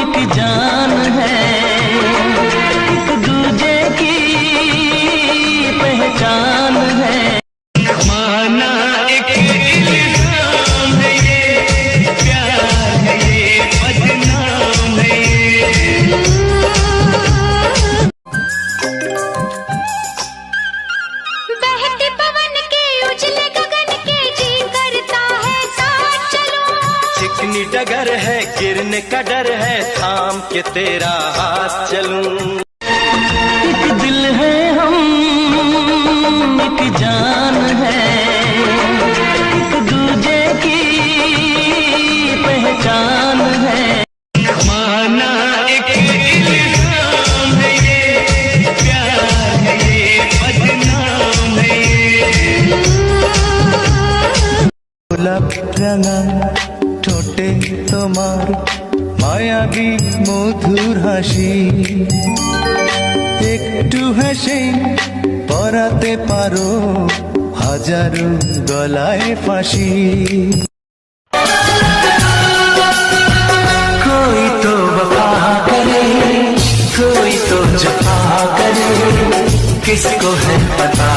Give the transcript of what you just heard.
एक जान है, एक दूजे की पहचान है। माना एक इल्जाम है ये, प्यार है ये, बदनाम है ये। बहते पवन के उजले गगन के जी करता है साथ चलो। चिकनी डगर है गिरने का डर है, थाम के तेरा हाथ चलूं। एक दिल है हम, एक जान है, एक दूजे की पहचान है। माना एक इल्जाम है ये, प्यार है ये, बदनाम है ये। গোলাপ রাঙা ঠোঁটে তোমার মায়াবী মধুর হাসি, একটু হেসে পরাতে পারো হাজারো গলায় ফাঁসি। कोई तो वफा करे, कोई तो जफा करे, किसको है पता